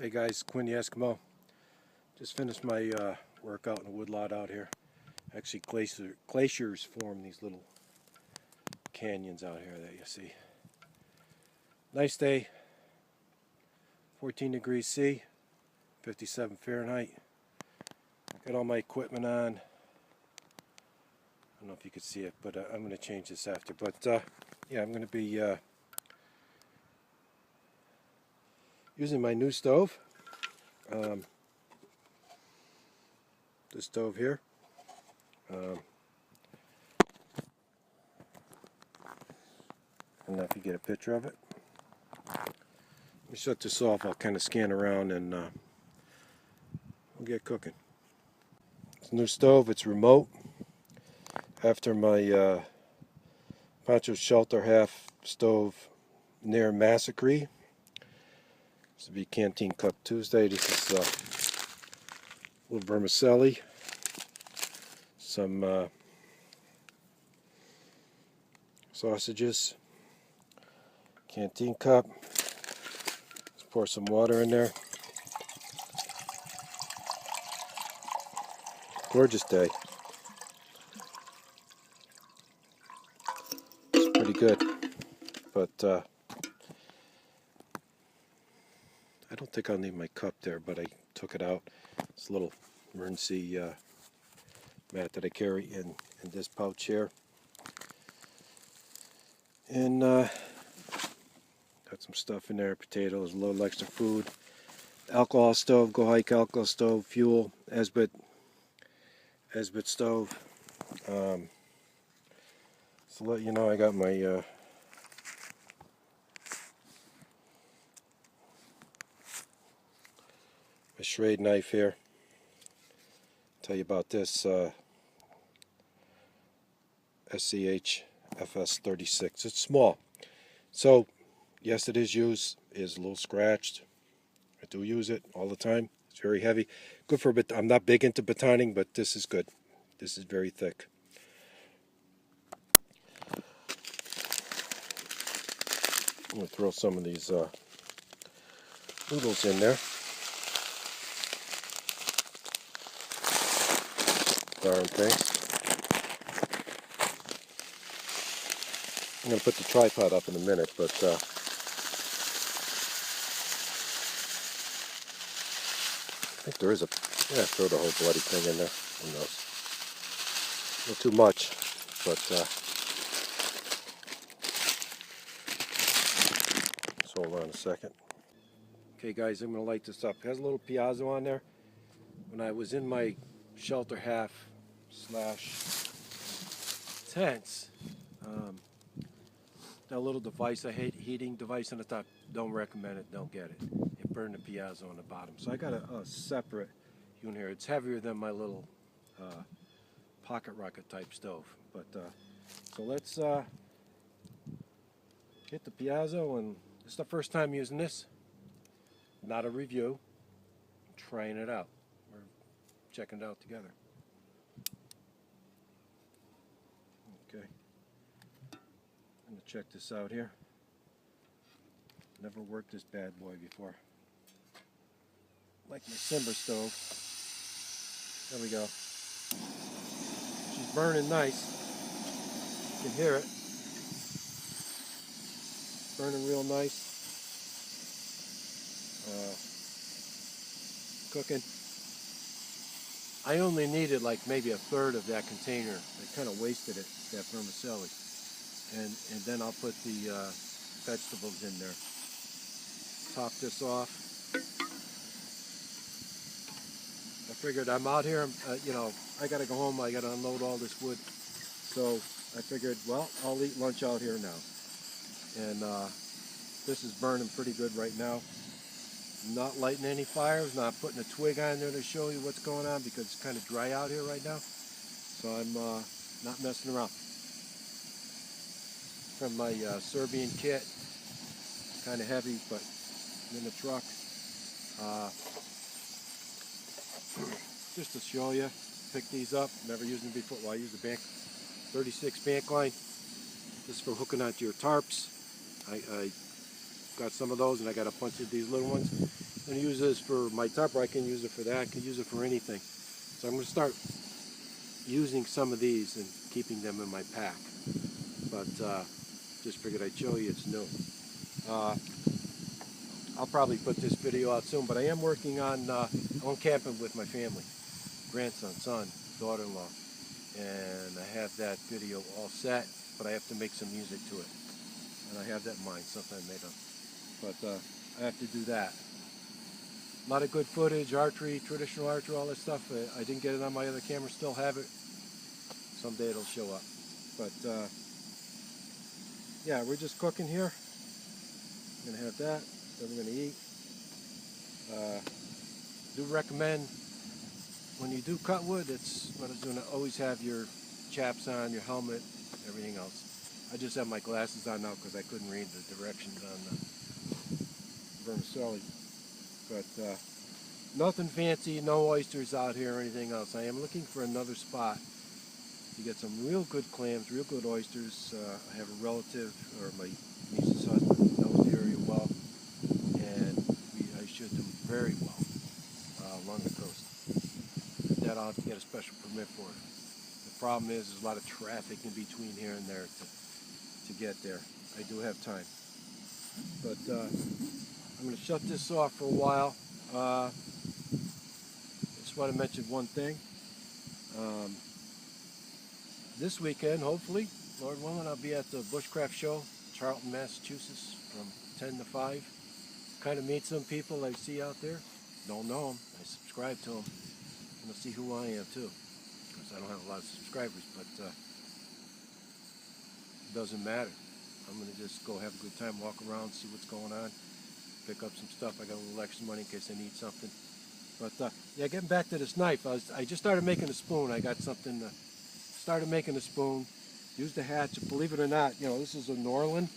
Hey guys, Quinn the Eskimo. Just finished my workout in the woodlot out here. Actually, glaciers form these little canyons out here that you see. Nice day. 14 degrees C, 57 Fahrenheit. Got all my equipment on. I don't know if you could see it, but I'm going to change this after. But yeah, I'm going to be using my new stove. This stove here. I don't know if you get a picture of it. Let me shut this off. I'll kind of scan around and we'll get cooking. It's a new stove. It's remote. After my Poncho Shelter half stove near Massacre. This will be Canteen Cup Tuesday. This is a little vermicelli. Some sausages. Canteen cup. Let's pour some water in there. Gorgeous day. It's pretty good, but I don't think I'll need my cup there, but I took it out. It's a little emergency mat that I carry in this pouch here. And got some stuff in there, potatoes, a little extra food. Alcohol stove, Go Hike alcohol stove, fuel, Esbit stove. So let you know I got my my Schrade knife here. Tell you about this SCH FS36. It's small. So yes, it is used. It is a little scratched. I do use it all the time. It's very heavy. Good for I'm not big into batoning, but this is good. This is very thick. I'm going to throw some of these noodles in there. Darn things. I'm going to put the tripod up in a minute, but I think there is a, yeah, throw the whole bloody thing in there. Who knows? A little too much, but so hold on a second. Okay guys, I'm going to light this up. It has a little piezo on there. When I was in my shelter half / tents, that little device, heating device on the top, don't recommend it, don't get it. It burned the piezo on the bottom. So I got a separate unit here. It's heavier than my little pocket rocket type stove. But so let's hit the piezo, and this is the first time using this. Not a review. I'm trying it out. We're checking it out together. Okay. I'm going to check this out here. Never worked this bad boy before. Like my Simber stove. There we go. She's burning nice. You can hear it. Burning real nice. Cooking. I only needed like maybe a third of that container. I kind of wasted it, that vermicelli. And then I'll put the vegetables in there. Top this off. I figured I'm out here, you know, I gotta go home, I gotta unload all this wood. So I figured, well, I'll eat lunch out here now. And this is burning pretty good right now. Not lighting any fires, not putting a twig on there to show you what's going on because it's kind of dry out here right now. So I'm not messing around. From my Serbian kit, kind of heavy, but in the truck. Just to show you, pick these up. Never used them before. Well, I use the 36 bank line. This is for hooking onto your tarps. I got some of those, and I got a bunch of these little ones. I'm going to use this for my tupper. I can use it for that. I can use it for anything. So I'm going to start using some of these and keeping them in my pack. But just figured I'd show you it's new. I'll probably put this video out soon, but I am working on camping with my family, grandson, son, daughter-in-law, and I have that video all set, but I have to make some music to it, and I have that in mind, something I made up, but I have to do that. A lot of good footage, archery, traditional archery, all that stuff. I didn't get it on my other camera, still have it. Someday it'll show up, but yeah, we're just cooking here. I'm gonna have that. Then we're going to eat. Do recommend when you do cut wood, it's what I was doing, always have your chaps on, your helmet, everything else. I just have my glasses on now because I couldn't read the directions on the vermicelli. But nothing fancy, no oysters out here or anything else. I am looking for another spot to get some real good clams, real good oysters. I have a relative, or my niece's husband, knows the area well. I should do very well along the coast. That I'll have to get a special permit for it. The problem is there's a lot of traffic in between here and there to get there. I do have time. But I'm going to shut this off for a while. I just want to mention one thing. This weekend, hopefully, Lord willing, I'll be at the Bushcraft show, Charlton, Massachusetts, from 10 to 5. Kind of meet some people I see out there. Don't know them. I subscribe to them. I'm going to see who I am too. Because I don't have a lot of subscribers, but it doesn't matter. I'm going to just go have a good time, walk around, see what's going on, pick up some stuff. I got a little extra money in case I need something. But yeah, getting back to this knife, I just started making a spoon. I got something, started making a spoon, used a hatchet. Believe it or not, you know, this is a Norland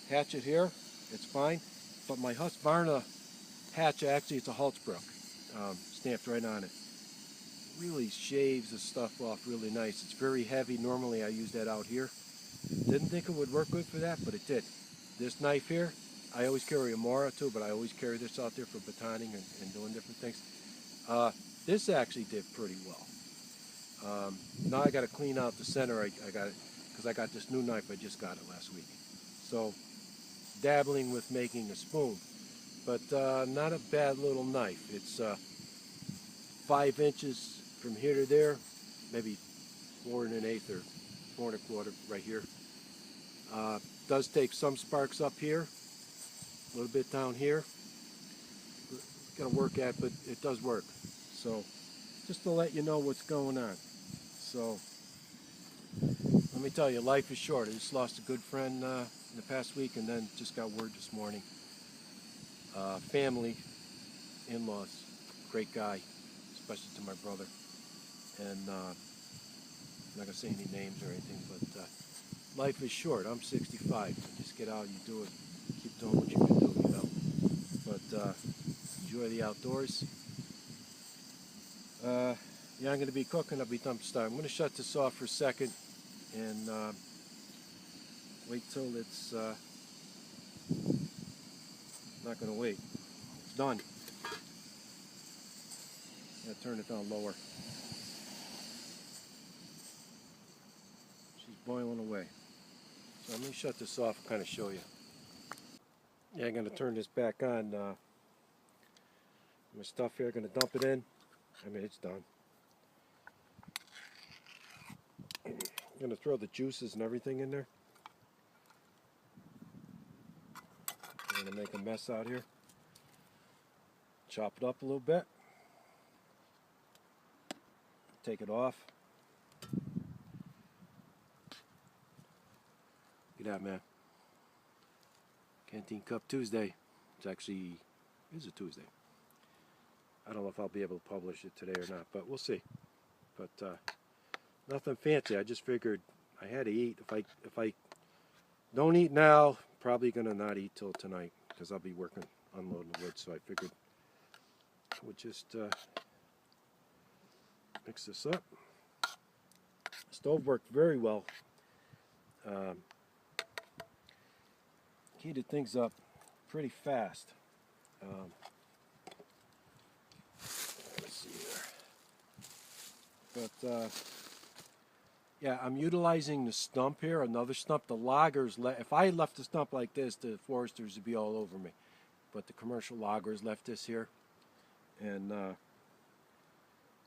hatchet here. It's fine. But my Husqvarna hatchet, actually it's a Halsbrook, stamped right on it. Really shaves the stuff off really nice. It's very heavy. Normally I use that out here. Didn't think it would work good for that, but it did. This knife here, I always carry a Mora too, but I always carry this out there for batoning and doing different things. This actually did pretty well. Now I got to clean out the center. I got it because I got this new knife. I just got it last week. So dabbling with making a spoon, but not a bad little knife. It's 5 inches from here to there, maybe 4 1/8 or 4 1/4 right here. Does take some sparks up here, a little bit down here. Got to work at, but it does work. So just to let you know what's going on. So let me tell you, life is short. I just lost a good friend in the past week, and then just got word this morning. Family, in-laws, great guy, especially to my brother. And I'm not going to say any names or anything, but life is short. I'm 65. Just get out, you do it. Keep doing what you can do, you know. But enjoy the outdoors. Yeah, I'm going to be cooking. I'll be done to start. I'm going to shut this off for a second and wait till it's not going to wait. It's done. Gotta turn it down lower. She's boiling away. So let me shut this off and kind of show you. Yeah, I'm going to turn this back on. My stuff here, I'm going to dump it in. I mean, it's done. I'm going to throw the juices and everything in there. I'm going to make a mess out here. Chop it up a little bit. Take it off. Look at that, man. Canteen Cup Tuesday. It's actually, it is a Tuesday. I don't know if I'll be able to publish it today or not, but we'll see. But nothing fancy. I just figured I had to eat. If I don't eat now, probably gonna not eat till tonight because I'll be working unloading the wood. So I figured I would just mix this up. The stove worked very well. Heated things up pretty fast. But yeah, I'm utilizing the stump here, another stump. The loggers, if I left the stump like this, the foresters would be all over me. But the commercial loggers left this here, and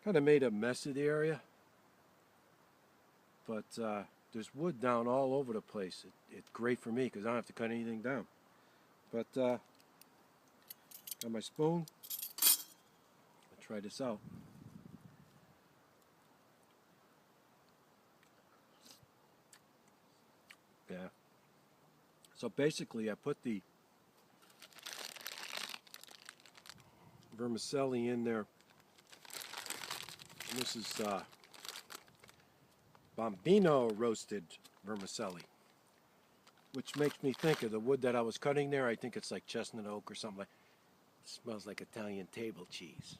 kind of made a mess of the area. But there's wood down all over the place. It's great for me because I don't have to cut anything down. But got my spoon. I'll try this out. Yeah. So basically, I put the vermicelli in there. And this is Bambino roasted vermicelli, which makes me think of the wood that I was cutting there. I think it's like chestnut oak or something like. It smells like Italian table cheese.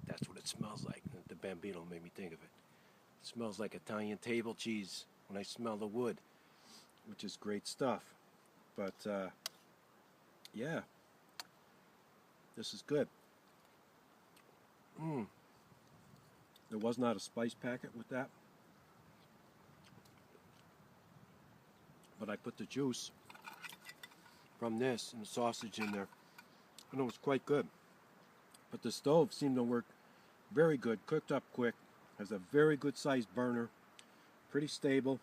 That's what it smells like. The Bambino made me think of it. It smells like Italian table cheese when I smell the wood, which is great stuff. But yeah, this is good. There was not a spice packet with that, but I put the juice from this and the sausage in there, and it was quite good. But the stove seemed to work very good, cooked up quick, has a very good sized burner, pretty stable.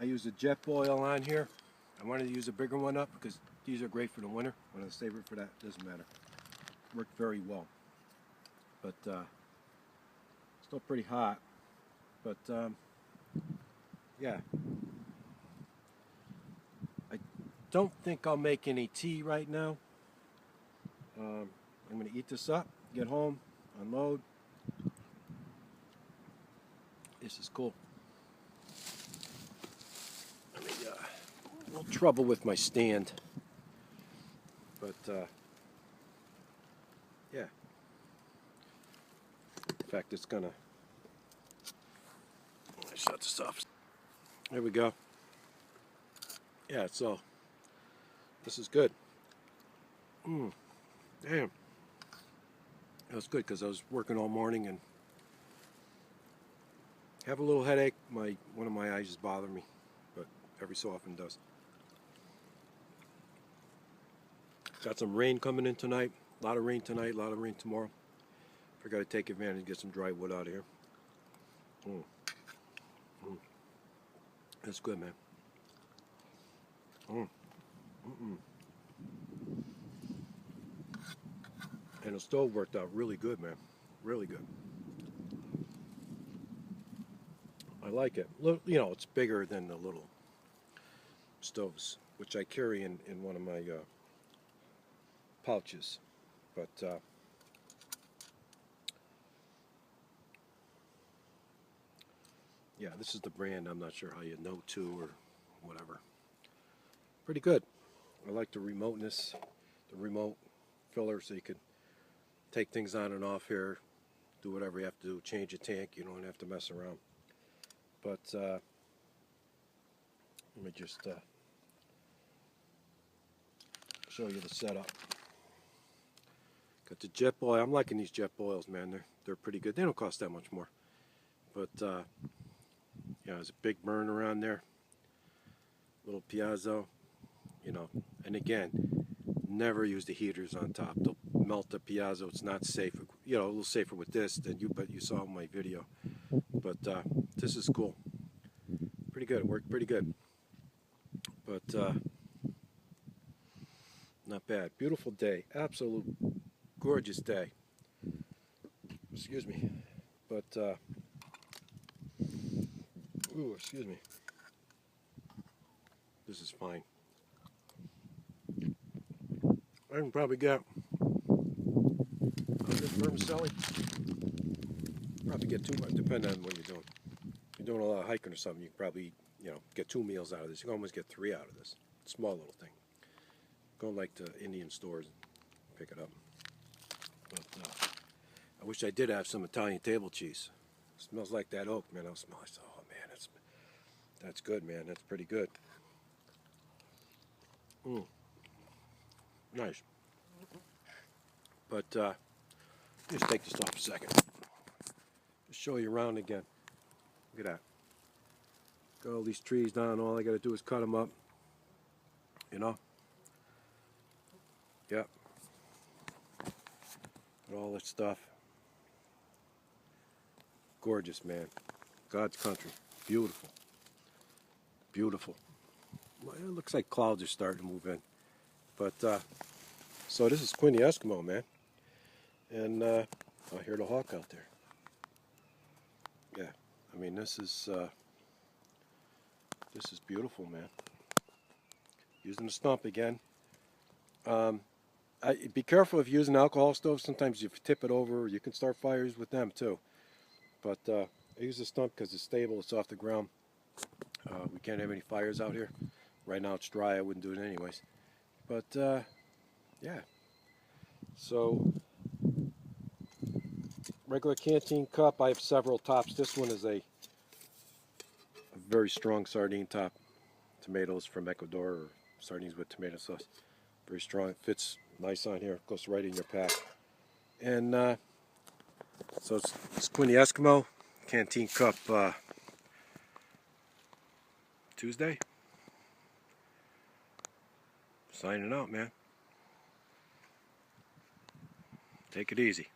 I used a jet boil on here. I wanted to use a bigger one up because these are great for the winter. I wanted to save it for that, doesn't matter. Worked very well. But still pretty hot. But yeah. I don't think I'll make any tea right now. I'm going to eat this up, get home, unload. This is cool. I mean, a little trouble with my stand. But yeah. In fact, it's gonna shut this off. There we go. Yeah, so this is good. Damn. That was good because I was working all morning and have a little headache. One of my eyes is bothering me, but every so often does. Got some rain coming in tonight. A lot of rain tonight, a lot of rain tomorrow. I got to take advantage and get some dry wood out of here. That's good, man. And the stove worked out really good, man. Really good. I like it. You know, it's bigger than the little stoves, which I carry in one of my pouches. But yeah, this is the brand. I'm not sure how you know to or whatever. Pretty good. I like the remoteness, the remote filler, so you could take things on and off here, do whatever you have to do, change a tank. You don't have to mess around. But let me just show you the setup. Got the jet boil. I'm liking these jet boils, man. They're pretty good. They don't cost that much more. But yeah, there's a big burn around there. Little piezo, you know. And again, never use the heaters on top. They'll melt the piezo. It's not safe. You know, a little safer with this than you saw in my video. But this is cool. Pretty good. It worked pretty good. But not bad. Beautiful day. Absolute gorgeous day. Excuse me. But ooh, excuse me. This is fine. I can probably get this vermicelli. Probably get too much, depending on what you're doing. If you're doing a lot of hiking or something, you can probably, you know, get 2 meals out of this. You can almost get 3 out of this. Small little thing. Go like to Indian stores and pick it up. But I wish I did have some Italian table cheese. It smells like that oak, man. I'll smell it. Oh man, that's good, man. That's pretty good. Nice. But just take this off a second. Just show you around again. Look at that. Got all these trees down. All I got to do is cut them up. You know? Yep. Got all that stuff. Gorgeous, man. God's country. Beautiful. Beautiful. Well, it looks like clouds are starting to move in. But, so this is Quinny Eskimo, man. And I hear the hawk out there. Yeah. I mean, this is beautiful, man. Using the stump again. Be careful if you're using alcohol stoves. Sometimes if you tip it over, you can start fires with them too. But I use the stump because it's stable. It's off the ground. We can't have any fires out here. Right now it's dry. I wouldn't do it anyways. But yeah. So regular canteen cup. I have several tops. This one is a very strong sardine top. Tomatoes from Ecuador, or sardines with tomato sauce. Very strong. It fits nice on here. It goes right in your pack. And so it's Quinny Eskimo Canteen Cup Tuesday. Signing out, man. Take it easy.